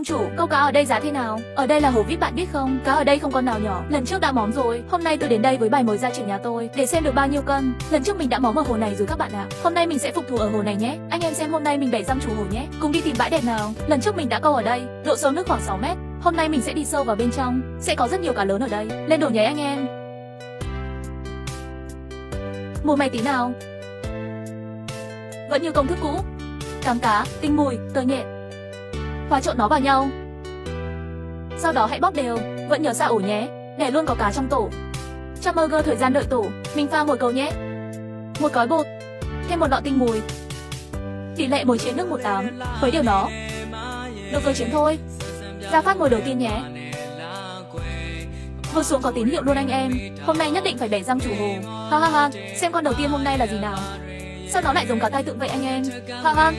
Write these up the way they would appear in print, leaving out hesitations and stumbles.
Chủ, câu cá ở đây giá thế nào? Ở đây là hồ vip bạn biết không? Cá ở đây không con nào nhỏ. Lần trước đã móm rồi. Hôm nay tôi đến đây với bài mời gia trưởng nhà tôi để xem được bao nhiêu cân. Lần trước mình đã móm ở hồ này rồi các bạn ạ. Hôm nay mình sẽ phục thù ở hồ này nhé. Anh em xem hôm nay mình bẻ răng chủ hồ nhé. Cùng đi tìm bãi đẹp nào. Lần trước mình đã câu ở đây, độ sâu nước khoảng 6 mét. Hôm nay mình sẽ đi sâu vào bên trong. Sẽ có rất nhiều cá lớn ở đây. Lên đồ nhé anh em. Mùi mày tí nào. Vẫn như công thức cũ. Cám cá, tinh mùi, tơ nhện. Hòa trộn nó vào nhau. Sau đó hãy bóp đều, vẫn nhớ xả ổ nhé, để luôn có cá trong tổ. Cho burger thời gian đợi tổ, mình pha một cầu nhé. Một gói bột, thêm một lọ tinh mùi. Tỷ lệ muối chế nước 18, khuấy đều nó. Được rồi chiến thôi. Ra phát mồi đầu tiên nhé. Vừa xuống có tín hiệu luôn anh em. Hôm nay nhất định phải bẻ răng chủ hồ. Ha ha ha, xem con đầu tiên hôm nay là gì nào. Sao nó lại giống cá tai tượng vậy anh em? Ha ha,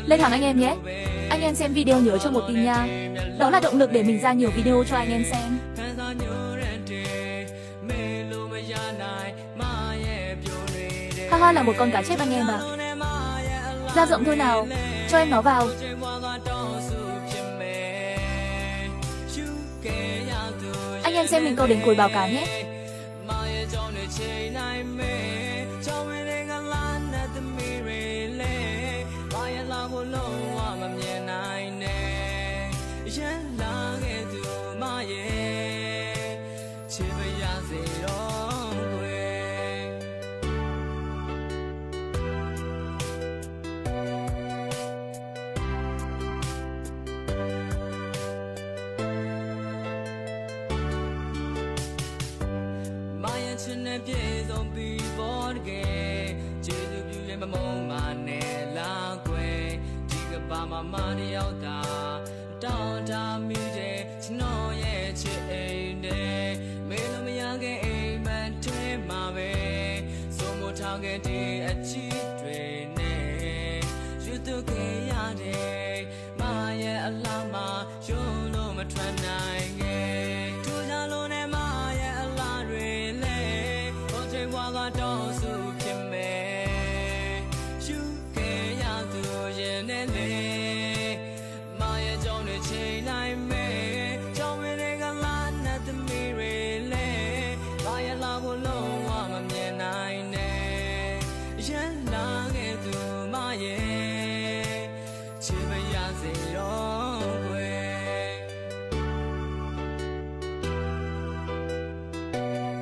lên hàng anh em nhé. Anh em xem video nhớ cho một tin nha. Đó là động lực để mình ra nhiều video cho anh em xem. Haha là một con cá chép anh em ạ. Ra rộng thôi nào, cho em nó vào. Anh em xem mình câu đến cuối báo cá nhé.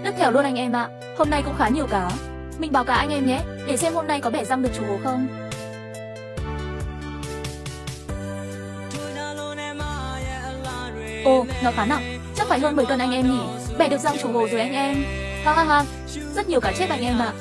Đứt thèo luôn anh em ạ. Hôm nay cũng khá nhiều cá. Mình báo cá anh em nhé, để xem hôm nay có bẻ răng được chủ hồ không. Ồ, nó khá nặng, chắc phải hơn 10 cân anh em nhỉ. Bẻ được răng chủ hồ rồi anh em. Ha ha ha, rất nhiều cá chép anh em ạ.